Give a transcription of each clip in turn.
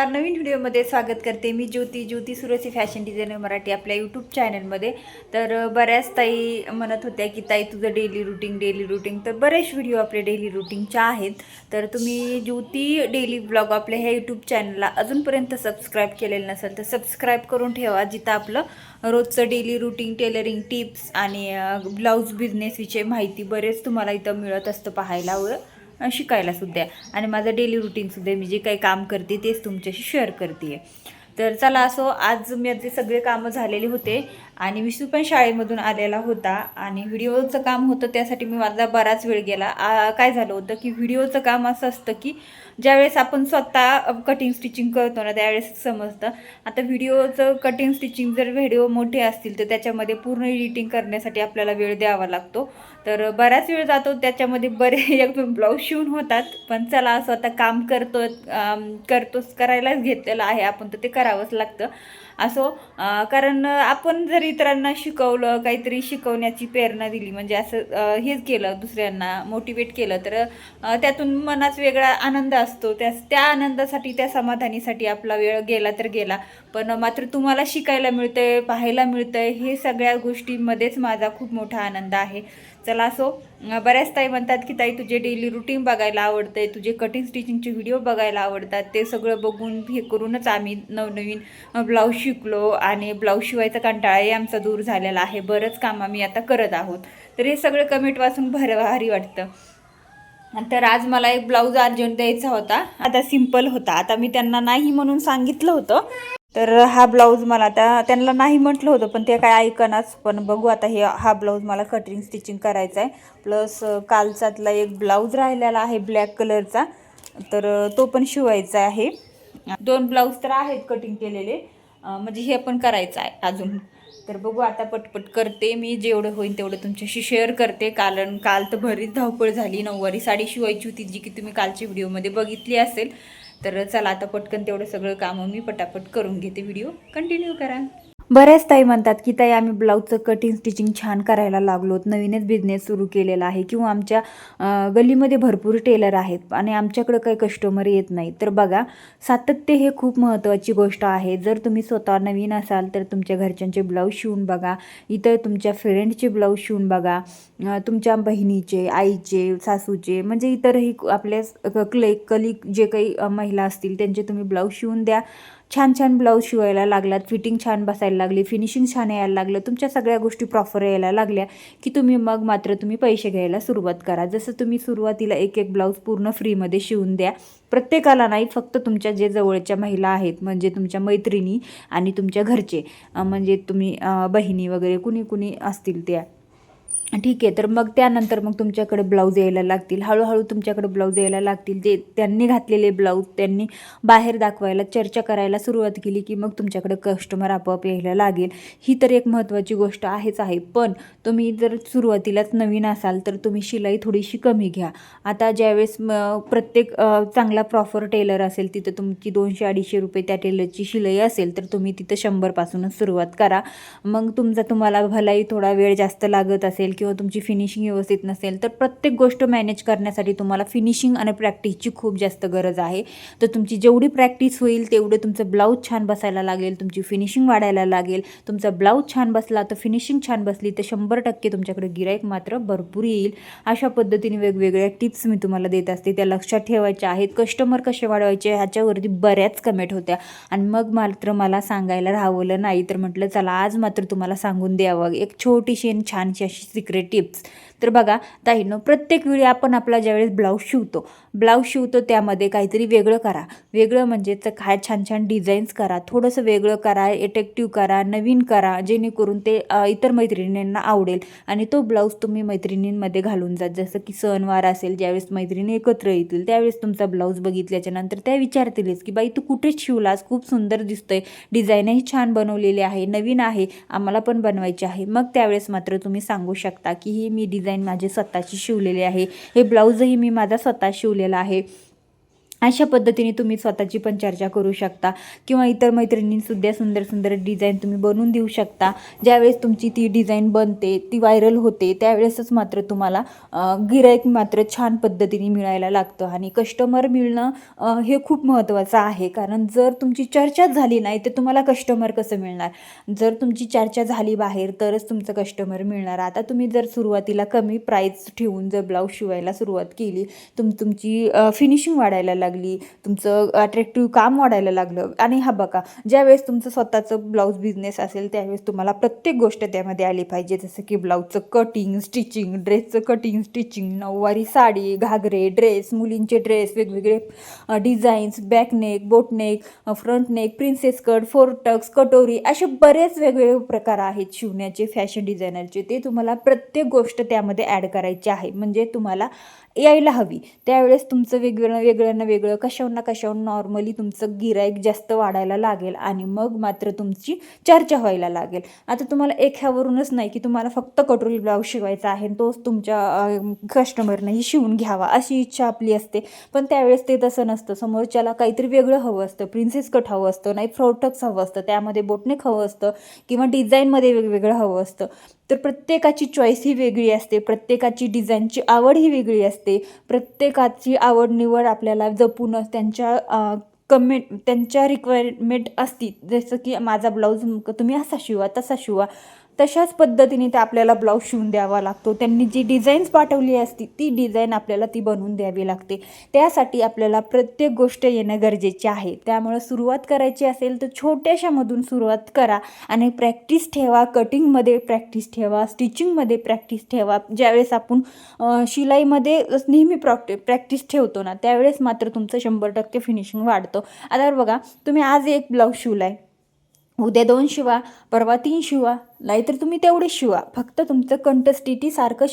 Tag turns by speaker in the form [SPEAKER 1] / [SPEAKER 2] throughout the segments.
[SPEAKER 1] नमस्कार. नवीन व्हिडिओमध्ये स्वागत करते. मी ज्योती सुरसी फॅशन डिझायनर मराठी आपल्या यूट्यूब चॅनलमध्ये. तर बऱ्याच ताई म्हणत होत्या की ताई तुझं डेली रुटीन. तर बरेच व्हिडिओ आपले डेली रुटीनच्या आहेत. तर तुम्ही ज्योती डेली ब्लॉग आपल्या ह्या यूट्यूब चॅनलला अजूनपर्यंत सबस्क्राईब केलेलं नसेल तर सबस्क्राईब करून ठेवा, जिथं आपलं रोजचं डेली रुटीन, टेलरिंग टिप्स आणि ब्लाऊज बिझनेसविषयी माहिती बरेच तुम्हाला इथं मिळत असतं पाहायला व शिकायला सुद्धा. आणि माझं डेली रुटीनसुद्धा मी जे काही काम करते तेच तुमच्याशी शेअर करते. तर चला असो, आज माझे सगळे कामं झालेले होते आणि विशू पण शाळेमधून आलेला होता आणि व्हिडिओचं काम होतं, त्यासाठी मी माझा बराच वेळ गेला. काय झालं होतं की व्हिडिओचं काम असं असतं की ज्यावेळेस आपण स्वतः कटिंग स्टिचिंग करतो ना त्यावेळेस समजतं. आता व्हिडिओचं कटिंग स्टिचिंग जर व्हिडिओ मोठे असतील तर त्याच्यामध्ये पूर्ण एडिटिंग करण्यासाठी आपल्याला वेळ द्यावा लागतो. तर बराच वेळ जातो त्याच्यामध्ये. एक दोन ब्लाऊज शिवून होतात, पण चला असं आता काम करतोच करायलाच घेतलेलं आहे आपण, तर ते करावंच लागतं. असो, कारण आपण जर इतरांना शिकवलं, काहीतरी शिकवण्याची प्रेरणा दिली, म्हणजे असं हेच केलं, दुसऱ्यांना मोटिवेट केलं, तर त्यातून मनात वेगळा आनंद असतो. त्या आनंदासाठी, त्या समाधानीसाठी आपला वेळ गेला तर गेला, पण मात्र तुम्हाला शिकायला मिळतंय, पाहायला मिळतंय, हे सगळ्या गोष्टींमध्येच माझा खूप मोठा आनंद आहे. चला असो, बऱ्याच ताई म्हणतात की ताई तुझे डेली रुटीन बघायला आवडतंय, तुझे कटिंग स्टिचिंगचे व्हिडिओ बघायला आवडतात. ते सगळं बघून हे करूनच आम्ही नवनवीन ब्लाऊज शिकलो आणि ब्लाऊज शिवायचा कंटाळाही आमचा दूर झालेला आहे. बरंच काम आम्ही आता करत आहोत. तर हे सगळं कमेंट वाचून भारी वाटतं. तर आज मला एक ब्लाऊज अर्जंट द्यायचा होता. आता सिंपल होता. आता मी त्यांना नाही म्हणून सांगितलं होतं, तर हा ब्लाऊज मला आता त्यांना नाही म्हटलं होतं, पण ते काय ऐकनाच. पण बघू आता, हा ब्लाऊज मला कटिंग स्टिचिंग करायचा आहे. प्लस कालचातला एक ब्लाऊज राहिलेला आहे ब्लॅक कलरचा, तर तो पण शिवायचा आहे. 2 ब्लाऊज तर आहेत कटिंग केलेले, म्हणजे हे पण करायचं आहे अजून. तर बघू आता, पटपट करते मी, जेवढं होईल तेवढं तुमच्याशी शेअर करते. काल तर बरीच धावपळ झाली. नऊवारी साडी शिवायची होती, जी की तुम्ही कालच्या व्हिडिओमध्ये बघितली असेल. तर चला आता पटकन तेवढं सगळं कामं मी पटापट करून घेते. व्हिडिओ कंटिन्यू करा. बऱ्याच ताई म्हणतात की ताई आम्ही ब्लाऊजचं कटिंग स्टिचिंग छान करायला लागलोत, नवीनच बिझनेस सुरू केलेला आहे, किंवा आमच्या गल्लीमध्ये भरपूर टेलर आहेत आणि आमच्याकडं काही कस्टमर येत नाही. तर बघा, सातत्य हे खूप महत्त्वाची गोष्ट आहे. जर तुम्ही स्वतः नवीन असाल तर तुमच्या घरच्यांचे ब्लाऊज शिवून बघा, इतर तुमच्या फ्रेंडचे ब्लाऊज शिवून बघा, तुमच्या बहिणीचे, आईचे, सासूचे, म्हणजे इतरही आपल्या कलिग जे काही महिला असतील त्यांचे तुम्ही ब्लाऊज शिवून द्या. छान ब्लाऊज शिवायला लागलात, फिटिंग छान बसायला लागली, फिनिशिंग छान यायला लागलं, तुमच्या सगळ्या गोष्टी प्रॉपर यायला लागल्या की तुम्ही पैसे घ्यायला सुरुवात करा. जसं तुम्ही सुरुवातीला एक ब्लाऊज पूर्ण फ्रीमध्ये शिवून द्या. प्रत्येकाला नाही, फक्त तुमच्या जे जवळच्या महिला आहेत, म्हणजे तुमच्या मैत्रिणी आणि तुमच्या घरचे, म्हणजे तुम्ही बहिणी वगैरे कुणी असतील त्या, ठीक आहे. तर मग त्यानंतर मग तुमच्याकडे ब्लाऊज यायला लागतील, हळूहळू तुमच्याकडे ब्लाऊज यायला लागतील. जे त्यांनी घातलेले ब्लाऊज त्यांनी बाहेर दाखवायला, चर्चा करायला सुरुवात केली की मग तुमच्याकडे कस्टमर आपोआप यायला लागेल. ही तर एक महत्त्वाची गोष्ट आहेच आहे. पण तुम्ही जर सुरुवातीलाच नवीन असाल तर तुम्ही शिलाई थोडीशी कमी घ्या. आता ज्यावेळेस प्रत्येक चांगला प्रॉपर टेलर असेल तिथं तुमची 200-250 रुपये त्या टेलरची शिलाई असेल, तर तुम्ही तिथं 100पासूनच सुरुवात करा. मग तुम्हाला भलाई थोडा वेळ जास्त लागत असेल किंवा तुमची फिनिशिंग व्यवस्थित नसेल, तर प्रत्येक गोष्ट मॅनेज करण्यासाठी तुम्हाला फिनिशिंग आणि प्रॅक्टिसची खूप जास्त गरज आहे. तर तुमची जेवढी प्रॅक्टिस होईल तेवढं तुमचं ब्लाऊज छान बसायला लागेल, तुमची फिनिशिंग वाढायला लागेल. तुमचा ब्लाऊज छान बसला तर फिनिशिंग छान बसली तर 100% तुमच्याकडे गिराईक मात्र भरपूर येईल. अशा पद्धतीने वेगवेगळ्या टिप्स मी तुम्हाला देत असते, त्या लक्षात ठेवायच्या आहेत. कस्टमर कसे वाढवायचे ह्याच्यावरती बऱ्याच कमेंट होत्या आणि मग मात्र मला सांगायला राहवलं नाही, तर म्हटलं चला आज मात्र तुम्हाला सांगून द्यावं एक छोटीशी आणि छानशी अशी सिक्रेट टिप्स. तर बघा ताईंनो, प्रत्येक वेळी आपण आपला ज्यावेळेस ब्लाऊज शिवतो त्यामध्ये काहीतरी वेगळं करा. वेगळं म्हणजे काय, छान डिझाईन्स करा, थोडंसं वेगळं करा, एट्रॅक्टिव्ह करा, नवीन करा, जेणेकरून ते इतर मैत्रिणींना आवडेल आणि तो ब्लाऊज तुम्ही मैत्रिणींमध्ये घालून जा. जसं की सणवार असेल, ज्यावेळेस मैत्रिणी एकत्र येतील त्यावेळेस तुमचा ब्लाऊज बघितल्याच्या नंतर त्या विचारतीलच की बाई तू कुठेच शिवलास, खूप सुंदर दिसतंय, डिझाईनही छान बनवलेली आहे, नवीन आहे, आम्हाला पण बनवायची आहे. मग त्यावेळेस मात्र तुम्ही सांगू शकता की ही मी डिझाईन माझी स्वतःची शिवलेली आहे, हे ब्लाऊजही मी माझा स्वतः शिवलेला आहे. अशा पद्धतीने तुम्ही स्वतःची पण चर्चा करू शकता किंवा इतर मैत्रिणींसुद्धा सुंदर सुंदर डिझाईन तुम्ही बनवून देऊ शकता. ज्यावेळेस तुमची ती डिझाईन बनते, ती व्हायरल होते, त्यावेळेसच मात्र तुम्हाला गिराईक मात्र छान पद्धतीने मिळायला लागतं. आणि कस्टमर मिळणं हे खूप महत्त्वाचं आहे, कारण जर तुमची चर्चाच झाली नाही तर तुम्हाला कस्टमर कसं मिळणार. जर तुमची चर्चा झाली बाहेर तरच तुमचं कस्टमर मिळणार. आता तुम्ही जर सुरुवातीला कमी प्राईस ठेवून जर ब्लाऊज शिवायला सुरुवात केली, तुमची फिनिशिंग वाढायला लागली, तुमचं अट्रॅक्टिव्ह काम वाढायला लागलं. आणि हा बघा, ज्यावेळेस तुमचं स्वतःचं ब्लाऊज बिझनेस असेल त्यावेळेस तुम्हाला प्रत्येक गोष्ट त्यामध्ये आली पाहिजे. जसं की ब्लाऊजचं कटिंग, स्टिचिंग, ड्रेसचं कटिंग, स्टिचिंग, नऊवारी साडी, घागरे, ड्रेस, मुलींचे ड्रेस, वेगवेगळे designs, back neck, boat neck, front neck, princess cut, four tucks, कटोरी, असे बरेच वेगवेगळे प्रकार आहेत शिवण्याचे, फॅशन डिझायनरचे. ते तुम्हाला प्रत्येक गोष्ट त्यामध्ये ॲड करायची आहे, म्हणजे तुम्हाला यायला हवी. त्यावेळेस तुमचं वेगळं कशाहून नॉर्मली तुमचं गिराईक जास्त वाढायला लागेल आणि मग मात्र तुमची चर्चा व्हायला लागेल. आता तुम्हाला ह्यावरूनच नाही की तुम्हाला फक्त कटोरी ब्लाऊज शिवायचा आहे, तोच तुमच्या कस्टमरनेही शिवून घ्यावा अशी इच्छा आपली असते. पण त्यावेळेस ते तसं नसतं. समोरच्याला काहीतरी वेगळं हवं असतं, प्रिन्सेस कट हवं असतं, नाही फ्रोटक्स हवं असतं, त्यामध्ये बोटनेक हवं असतं किंवा डिझाईनमध्ये वेगवेगळं हवं असतं. तर प्रत्येकाची चॉईस ही वेगळी असते, प्रत्येकाची डिझाईनची आवड ही वेगळी असते. प्रत्येकाची आवड निवड आपल्याला जपूनच त्यांच्या रिक्वायरमेंट असती. जसं की माझा ब्लाऊज तुम्ही असा शिवा, तसा शिवा, तशाच पद्धतीने ते आपल्याला ब्लाऊज शिवून द्यावा लागतो. त्यांनी जी डिझाईन्स पाठवली असती ती डिझाईन आपल्याला ती बनवून द्यावी लागते. त्यासाठी आपल्याला प्रत्येक गोष्ट येणं गरजेचे आहे. त्यामुळे सुरुवात करायची असेल तर छोट्याशामधून सुरुवात करा आणि प्रॅक्टिस ठेवा. कटिंगमध्ये प्रॅक्टिस ठेवा, स्टिचिंगमध्ये प्रॅक्टिस ठेवा. ज्यावेळेस आपण शिलाईमध्ये नेहमी प्रॅक्टिस ठेवतो ना, त्यावेळेस मात्र तुमचं 100% फिनिशिंग वाढतं. आता बघा, तुम्ही आज एक ब्लाऊज शिवलाय, उद्या 2 शिवा, परवा 3 शिवा, नाहीतर तुम्ही तेवढेच शिवा. फक्त तुमचं कंटस्टिटी सारखं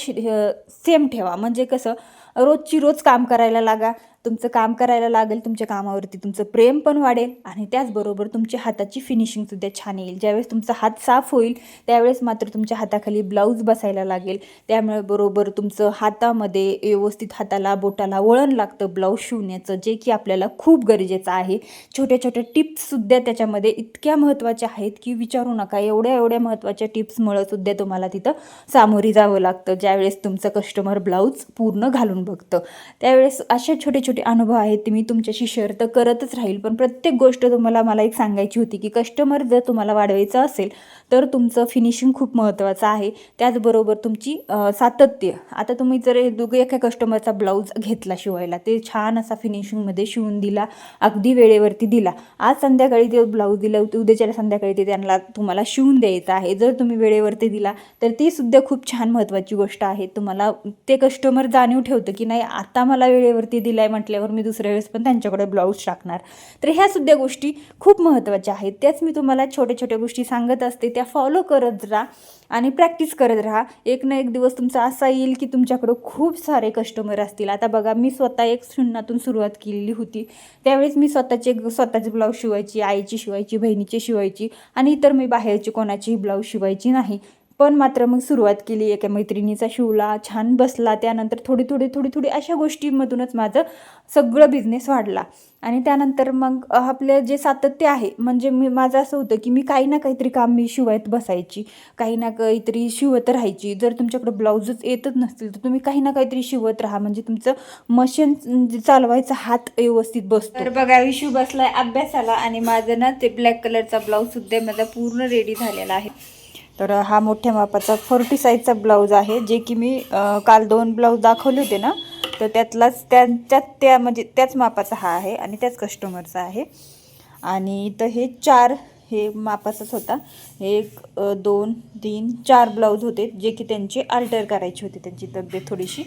[SPEAKER 1] सेम ठेवा. म्हणजे कसं, रोजची रोज काम करायला लागा. तुमचं काम करायला लागेल, तुमच्या कामावरती तुमचं प्रेम पण वाढेल आणि त्याचबरोबर तुमच्या हाताची फिनिशिंगसुद्धा छान येईल. ज्यावेळेस तुमचा हात साफ होईल त्यावेळेस मात्र तुमच्या हाताखाली ब्लाऊज बसायला लागेल. त्यामुळे बरोबर तुमचं हातामध्ये व्यवस्थित हाताला बोटाला वळण लागतं ब्लाऊज शिवण्याचं, जे की आपल्याला खूप गरजेचं आहे. छोट्या छोट्या टिप्ससुद्धा त्याच्यामध्ये इतक्या महत्त्वाच्या आहेत की विचारू नका. एवढ्या महत्त्वाच्या टिप्समुळे सुद्धा तुम्हाला तिथं सामोरी जावं लागतं. ज्यावेळेस तुमचं कस्टमर ब्लाऊज पूर्ण घालून बघतं त्यावेळेस असे छोटे अनुभव आहेत ते मी तुमच्याशी शेअर तर करतच राहील. पण प्रत्येक गोष्ट मला एक सांगायची होती की कस्टमर जर तुम्हाला वाढवायचं असेल तर तुमचं फिनिशिंग खूप महत्त्वाचं आहे. त्याचबरोबर तुमची सातत्य. आता तुम्ही जर एका कस्टमरचा ब्लाऊज घेतला शिवायला, ते छान असा फिनिशिंगमध्ये शिवून दिला, अगदी वेळेवरती दिला, आज संध्याकाळी ते ब्लाऊज दिलं, उद्याच्या संध्याकाळी ते तुम्हाला शिवून द्यायचं आहे. जर तुम्ही वेळेवरती दिला तर ती सुद्धा खूप छान महत्त्वाची गोष्ट आहे. तुम्हाला ते कस्टमर जाणीव ठेवतं की नाही, आता मला वेळेवरती दिलाय म्हटल्यावर मी दुसऱ्या वेळेस पण त्यांच्याकडे ब्लाऊज टाकणार. तर ह्या सुद्धा गोष्टी खूप महत्त्वाच्या आहेत. त्याच मी तुम्हाला छोट्या गोष्टी सांगत असते, त्या फॉलो करत राहा आणि प्रॅक्टिस करत राहा. एक ना एक दिवस तुमचा असा येईल की तुमच्याकडं खूप सारे कस्टमर असतील. आता बघा, मी स्वतः एक शून्यातून सुरुवात केलेली होती. त्यावेळेस मी स्वतःचे ब्लाऊज शिवायची, आईची शिवायची, बहिणीची शिवायची आणि इतर मी बाहेरची कोणाचीही ब्लाऊज शिवायची नाही. पण मात्र मग सुरुवात केली, एका मैत्रिणीचा शिवला, छान बसला. त्यानंतर थोडी अशा गोष्टींमधूनच माझं सगळं बिझनेस वाढला. आणि त्यानंतर मग आपलं जे सातत्य आहे, म्हणजे माझं असं होतं की मी काही ना काहीतरी काम मी शिवत बसायची, काही ना काहीतरी शिवत राहायची. जर तुमच्याकडे ब्लाऊजच येतच नसतील तर तुम्ही काही ना काहीतरी शिवत राहा, म्हणजे तुमचं मशीन चालवायचा हात व्यवस्थित बसतो. तर बघा, विशू बसलाय अभ्यासाला आणि माझं ना ते ब्लॅक कलरचा ब्लाऊजसुद्धा माझा पूर्ण रेडी झालेला आहे. तर हा मोठ्या मापाचा 40 साईजचा ब्लाऊज आहे, जे की मी काल 2 ब्लाऊज दाखवले होते ना, तर त्याच मापाचा हा आहे आणि त्याच कस्टमरचा आहे. आणि इथं हे मापाचाच होता. 1 2 3 4 ब्लाऊज होते, जे की त्यांचे अल्टर करायचे होते. त्यांची तब्येत थोडीशी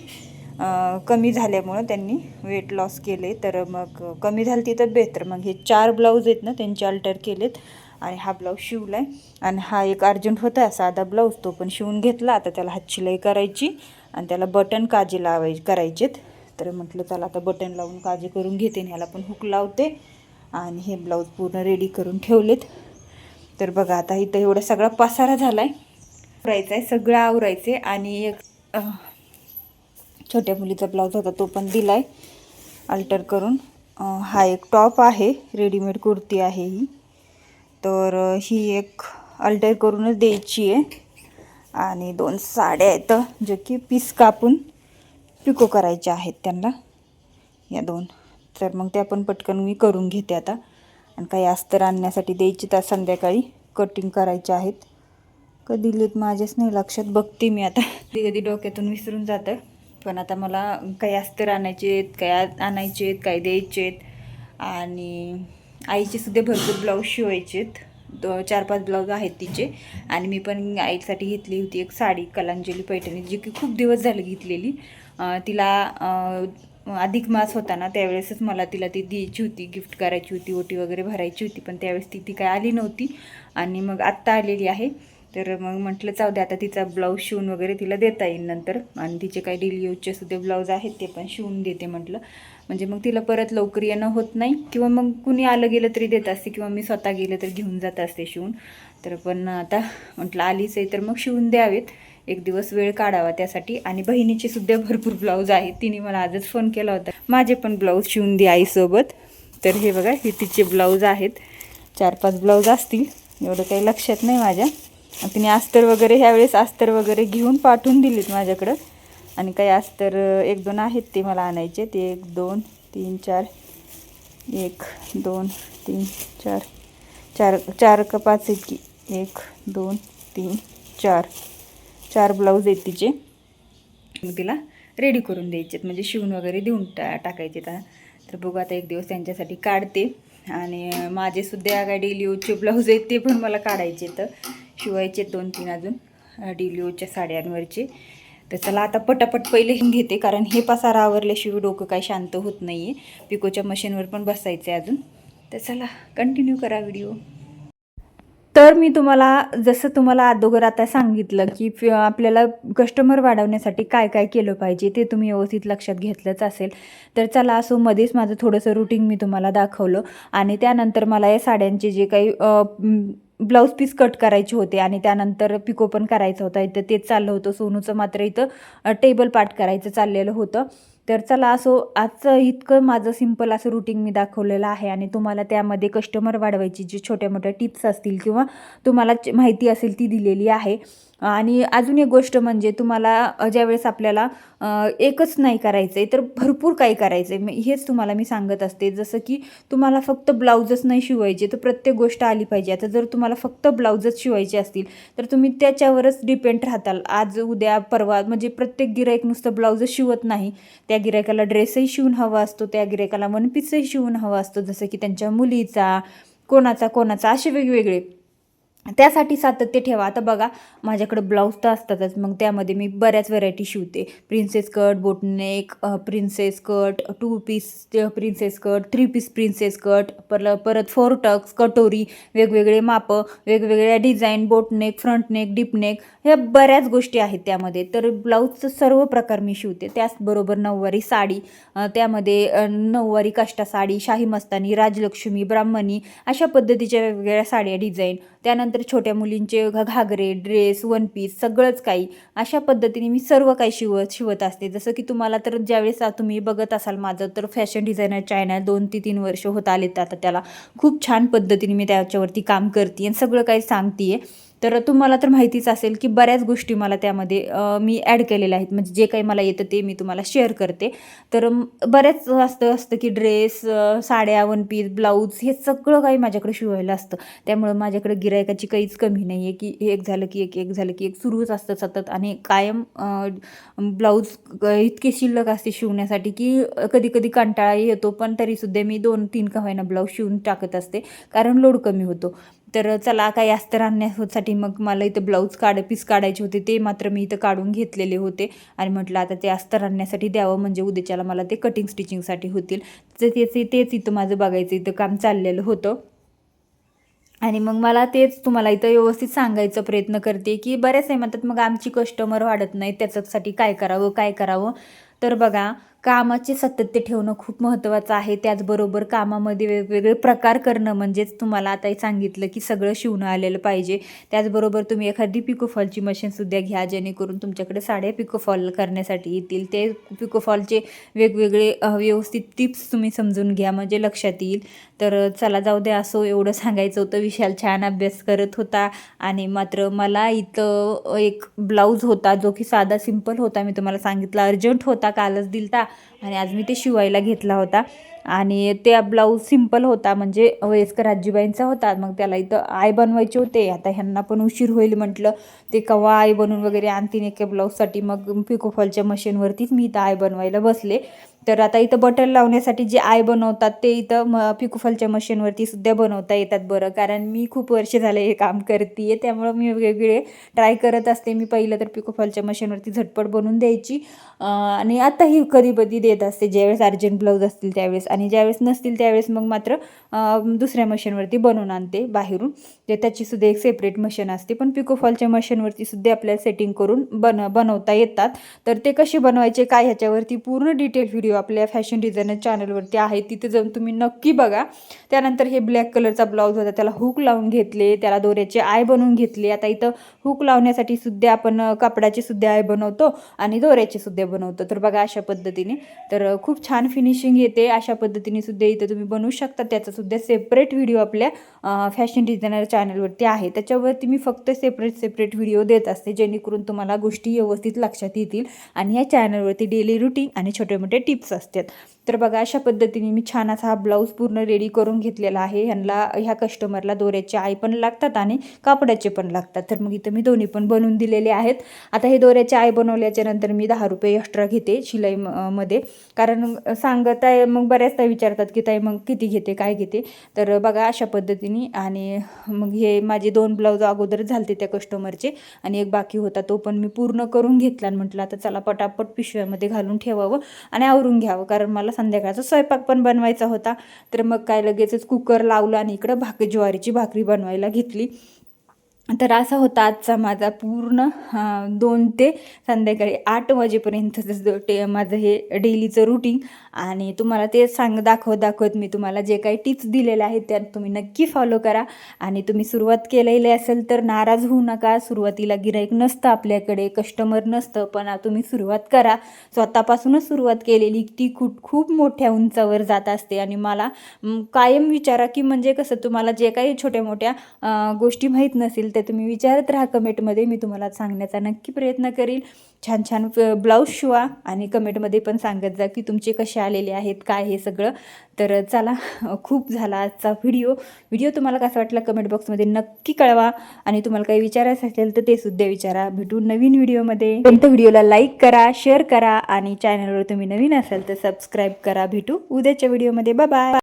[SPEAKER 1] कमी झाल्यामुळं त्यांनी वेट लॉस केले, तर मग कमी झाली ती तब्येत. तर मग हे 4 ब्लाऊज आहेत ना, त्यांचे अल्टर केलेत आणि हा ब्लाऊज शिवला आहे. आणि हा एक अर्जंट होता साधा ब्लाऊज, तो पण शिवून घेतला. आता त्याला हातशिलाई करायची आणि त्याला बटन काजी करायचेत. तर म्हटलं चला आता बटन लावून काजी करून घेते आणि ह्याला पण हुक लावते. आणि हे ब्लाऊज पूर्ण रेडी करून ठेवलेत. तर बघा, आता इथं एवढा सगळा पसारा झाला आहे, आवरायचा आहे, सगळं आवरायचे. आणि एक छोट्या मुलीचा ब्लाऊज होता, तो पण दिला आहे अल्टर करून. हा एक टॉप आहे, रेडीमेड कुर्ती आहे ही. तर ही एक अल्टर करूनच द्यायची आहे. आणि 2 साड्या आहेत जे की पीस कापून पिको करायच्या आहेत त्यांना, या 2. तर मग त्या पण पटकन मी करून घेते आता. आणि काही अस्तर आणण्यासाठी द्यायची, तर संध्याकाळी कटिंग करायचे आहेत. कधी दिलेत माझ्याच नाही लक्षात, बघते मी आता. कधी कधी डोक्यातून विसरून जातं. पण आता मला काही अस्तर आणायचे आहेत, काही आणायचे आहेत, काही द्यायचे आहेत. आणि आईचे सुद्धा भरपूर ब्लाऊज शिवायचे आहेत. 4-5 ब्लाऊज आहेत तिचे. आणि मी पण आईसाठी घेतली होती एक साडी कलांजली पैठणी, जी की खूप दिवस झाले घेतलेली. तिला अधिक मास होता ना, त्यावेळेसच मला तिला ती द्यायची होती, गिफ्ट करायची होती, ओटी वगैरे भरायची होती. पण त्यावेळेस ती काय आली नव्हती आणि मग आत्ता आलेली आहे. तर मग म्हटलं जाऊ दे, आता तिचा ब्लाऊज शिवून वगैरे तिला देता येईल नंतर. आणि तिचे काही डेली यूजचे सुद्धा ब्लाऊज आहेत ते पण शिवून देते म्हटलं. म्हणजे मग तिला परत लवकर येणं होत नाही, किंवा मग कुणी आलं गेलं तरी देत असते, किंवा मी स्वतः गेले तर घेऊन जात असते शिवून. तर पण आता म्हटलं आलीच आहे तर मग शिवून द्यावेत, एक दिवस वेळ काढावा त्यासाठी. आणि बहिणीचे सुद्धा भरपूर ब्लाऊज आहेत, तिने मला आजच फोन केला होता, माझे पण ब्लाऊज शिवून दे आईसोबत. तर हे बघा, हे तिचे ब्लाऊज आहेत, 4-5 ब्लाऊज असतील, एवढं काही लक्षात नाही माझ्या. तिने अस्तर वगैरे ह्यावेळेस अस्तर वगैरे घेऊन पाठवून दिलीत माझ्याकडं. आणि काही अस्तर 1-2 आहेत ते मला आणायचे. ते 1 2 3 4 1 2 3 4 4 का 5 आहेत की, 1 2 3 4 ब्लाऊज आहेत तिचे. मग तिला रेडी करून द्यायचे, म्हणजे शिवून वगैरे देऊन टाकायचे. तर बघू आता एक दिवस त्यांच्यासाठी काढते. आणि माझेसुद्धा काय डेली यूजचे ब्लाऊज आहेत ते पण मला काढायचे, तर शिवायचे 2-3 अजून डेली यूजच्या साड्यांवरचे. तर चला आता पटापट पहिले घेते, कारण हे पसारा आवरल्याशिवाय डोकं काही शांत होत नाही आहे. पिकोच्या मशीनवर पण बसायचं आहे अजून. तर चला कंटिन्यू करा व्हिडिओ. तर मी तुम्हाला अगोदर आता सांगितलं की आपल्याला कस्टमर वाढवण्यासाठी काय काय केलं पाहिजे, ते तुम्ही व्यवस्थित लक्षात घेतलंच असेल. तर चला, असो मध्येच माझं थोडंसं रुटीन मी तुम्हाला दाखवलं. आणि त्यानंतर मला या साड्यांचे जे काही ब्लाऊज पीस कट करायचे होते, आणि त्यानंतर पिको पण करायचं होतं, इथं तेच चाललं होतं. सोनूचं मात्र इथं टेबल पार्ट करायचं चाललेलं होतं. तर चला, असो आजचं इतकं माझं सिंपल असं रुटीन मी दाखवलेलं आहे. आणि तुम्हाला त्यामध्ये कस्टमर वाढवायची जी छोट्या मोठ्या टिप्स असतील, किंवा तुम्हाला माहिती असेल ती दिलेली आहे. आणि अजून एक गोष्ट म्हणजे, तुम्हाला ज्यावेळेस आपल्याला एकच नाही करायचं आहे, तर भरपूर काही करायचं आहे. हेच तुम्हाला मी सांगत असते. जसं की तुम्हाला फक्त ब्लाऊजच नाही शिवायचे, तर प्रत्येक गोष्ट आली पाहिजे. आता जर तुम्हाला फक्त ब्लाऊजच शिवायचे असतील, तर तुम्ही त्याच्यावरच डिपेंड राहताल. आज उद्या परवा, म्हणजे प्रत्येक गिराईक नुसतं ब्लाऊजच शिवत नाही. त्या गिरायकाला ड्रेसही शिवून हवा असतो, त्या गिरायकाला वन पीसही शिवून हवा असतो, जसं की त्यांच्या मुलीचा, कोणाचा असे वेगवेगळे. त्यासाठी सातत्य ठेवा. आता बघा, माझ्याकडे ब्लाऊज तर असतातच, मग त्यामध्ये मी बऱ्याच व्हरायटी शिवते. Princess cut, boat neck, princess cut, 2 piece princess cut, 3 piece princess cut, परत 4 टक्स, कटोरी, वेगवेगळे मापं, वेगवेगळ्या design, boat neck, front neck, deep neck, ह्या बऱ्याच गोष्टी आहेत त्यामध्ये. तर ब्लाऊजचं सर्व प्रकार मी शिवते. त्याचबरोबर नऊवारी साडी, त्यामध्ये नऊवारी काष्टा साडी, शाही मस्तानी, राजलक्ष्मी, ब्राह्मणी, अशा पद्धतीच्या वेगवेगळ्या साड्या डिझाईन. त्यानंतर छोट्या मुलींचे घागरे, ड्रेस, वन पीस, सगळंच काही. अशा पद्धतीने मी सर्व काही शिवत असते. जसं की तुम्हाला तर ज्यावेळेस तुम्ही बघत असाल माझं, तर फॅशन डिझायनर चॅनल 2 ते 3 वर्ष होत आलेत आता त्याला. खूप छान पद्धतीने मी त्याच्यावरती काम करते आणि सगळं काही सांगते आहे. तर तुम्हाला तर माहितीच असेल की बऱ्याच गोष्टी मला त्यामध्ये मी ॲड केलेल्या आहेत. म्हणजे जे काही मला येतं ते मी तुम्हाला शेअर करते. तर बऱ्याच असतं की ड्रेस, साड्या, वन पीस, ब्लाऊज, हे सगळं काही माझ्याकडे शिवायला असतं. त्यामुळं माझ्याकडे गिरायकाची काहीच कमी नाही आहे, की एक झालं की एक झालं की एक सुरूच असतं सतत. आणि कायम ब्लाऊज इतके शिल्लक असते शिवण्यासाठी की कधी कधी कंटाळा येतो, पण तरीसुद्धा मी 2-3 का होईना ब्लाऊज शिवून टाकत असते, कारण लोड कमी होतो. तर चला, काही अस्तर आणण्यासाठी मग मला इथं ब्लाऊज पीस काढायचे होते, ते मात्र मी इथं काढून घेतलेले होते. आणि म्हटलं आता ते अस्तर आणण्यासाठी द्यावं, म्हणजे उद्याच्याला मला ते कटिंग स्टिचिंगसाठी होतील. तर तेच इथं माझं बघायचं इथं काम चाललेलं होतं. आणि मग मला तेच तुम्हाला इथं व्यवस्थित सांगायचा प्रयत्न करते, की बऱ्याच म्हणतात मग आमची कस्टमर वाढत नाही, त्याच्यासाठी काय करावं. तर बघा, कामाचे सातत्य ठेवणं खूप महत्त्वाचं आहे. त्याचबरोबर कामामध्ये वेगवेगळे प्रकार करणं, म्हणजेच तुम्हाला आता सांगितलं की सगळं शिवणं आलेलं पाहिजे. त्याचबरोबर तुम्ही एखादी पिकोफॉलची मशीनसुद्धा घ्या, जेणेकरून तुमच्याकडे साड्या पिकोफॉल करण्यासाठी येतील. ते पिकोफॉलचे वेगवेगळे व्यवस्थित टिप्स तुम्ही समजून घ्या, म्हणजे लक्षात येईल. तर चला जाऊ द्या, असो एवढं सांगायचं होतं. विशाल छान अभ्यास करत होता आणि मात्र मला इथं एक ब्लाऊज होता जो की साधा सिंपल होता. मी तुम्हाला सांगितलं अर्जंट होता, कालच दिलता आणि आज मी ते शिवायला घेतला होता. आणि त्या ब्लाऊज सिंपल होता, म्हणजे वयस्कर आजीबाईंचा होता. मग त्याला इथं आय बनवायचे होते. आता ह्यांना पण उशीर होईल म्हटलं, ते कवा आय बनवून वगैरे आणतीन एका ब्लाऊजसाठी. मग पिकोफॉलच्या मशीनवरतीच मी इथं आय बनवायला बसले. तर आता इथं बटन लावण्यासाठी जे आय बनवतात ते इथं पिकोफॉलच्या मशीनवरती सुद्धा बनवता येतात बरं, कारण मी खूप वर्ष झाले हे काम करते आहे, त्यामुळं मी वेगवेगळे ट्राय करत असते. मी पहिलं तर पिकोफॉलच्या मशीनवरती झटपट बनवून द्यायची आणि आताही कधी कधी देत असते, ज्यावेळेस अर्जंट ब्लाऊज असतील त्यावेळेस, आणि ज्यावेळेस नसतील त्यावेळेस मग मात्र दुसऱ्या मशीनवरती बनवून आणते बाहेरून. ते त्याचीसुद्धा एक सेपरेट मशीन असते. पण पिकोफॉलच्या मशीनवरती सुद्धा आपल्याला सेटिंग करून बनवता येतात. तर ते कसे बनवायचे काय ह्याच्यावरती पूर्ण डिटेल व्हिडिओ आपल्या फॅशन डिझायनर चॅनलवरती आहे, तिथे जाऊन तुम्ही नक्की बघा. त्यानंतर हे ब्लॅक कलरचा ब्लाऊज होता, त्याला हुक लावून घेतले, त्याला दोऱ्याचे आय बनवून घेतले. आता इथं हुक लावण्यासाठी सुद्धा आपण कापडाचे सुद्धा आय बनवतो आणि दोऱ्याचे सुद्धा बनवतो. तर बघा अशा पद्धतीने, तर खूप छान फिनिशिंग येते. अशा पद्धतीने सुद्धा इथं तुम्ही बनवू शकता. त्याचा सुद्धा सेपरेट व्हिडिओ आपल्या फॅशन डिझायनर चॅनलवरती आहे. त्याच्यावरती मी फक्त सेपरेट व्हिडिओ देत असते, जेणेकरून तुम्हाला गोष्टी व्यवस्थित लक्षात येतील. आणि या चॅनलवरती डेली रुटीन आणि छोटे मोठे टिप्स असतात. तर बघा अशा पद्धतीने मी छान असा हा ब्लाऊज पूर्ण रेडी करून घेतलेला आहे. ह्या कस्टमरला दोऱ्याचे आय पण लागतात आणि कापडाचे पण लागतात. तर मग इथं मी दोन्ही पण बनवून दिलेले आहेत. आता हे दोऱ्याचे आय बनवल्याच्या नंतर मी 10 रुपये एक्स्ट्रा घेते शिलाई मध्ये, कारण सांगत आहे. मग बऱ्याचदा विचारतात की ताई मग किती घेते काय घेते. तर बघा अशा पद्धतीने. आणि मग हे माझे 2 ब्लाऊज अगोदर झालते त्या कस्टमरचे आणि एक बाकी होता, तो पण मी पूर्ण करून घेतला. आणि म्हटलं आता चला पटापट पिशव्यामध्ये घालून ठेवावं आणि आवरून घ्यावं, कारण मला संध्याकाळचा स्वयंपाक पण बनवायचा होता. तर मग काय लगेचच कुकर लावला आणि इकडं ज्वारीची भाकरी बनवायला घेतली. तर असा होता आजचा माझा पूर्ण 2 ते संध्याकाळी 8 वाजेपर्यंतचं माझं हे डेलीचं रुटीन. आणि तुम्हाला ते दाखवत मी तुम्हाला जे काही टिप्स दिलेल्या आहेत त्यात तुम्ही नक्की फॉलो करा. आणि तुम्ही सुरुवात केलेली असेल तर नाराज होऊ नका. सुरुवातीला गिऱ्हाईक नसतं आपल्याकडे, कस्टमर नसतं, पण तुम्ही सुरुवात करा. स्वतःपासूनच सुरुवात केलेली ती खूप मोठ्या उंचावर जात असते. आणि मला कायम विचारा की म्हणजे कसं, तुम्हाला जे काही छोट्या मोठ्या गोष्टी माहीत नसेल ते तुम्ही विचारत राहा कमेंटमध्ये, मी तुम्हाला सांगण्याचा नक्की प्रयत्न करील. छान ब्लाऊज शिवा आणि कमेंटमध्ये पण सांगत जा की तुमचे कसे आलेले आहेत काय हे सगळं. तर चला, खूप झाला आजचा व्हिडिओ तुम्हाला कसा वाटला कमेंट बॉक्समध्ये नक्की कळवा. आणि तुम्हाला काही विचारायचं असेल तर ते सुद्धा विचारा. भेटू नवीन व्हिडिओमध्ये. व्हिडिओला लाईक करा, शेअर करा आणि चॅनलवर तुम्ही नवीन असाल तर सबस्क्राईब करा. भेटू उद्याच्या व्हिडिओमध्ये. Bye bye.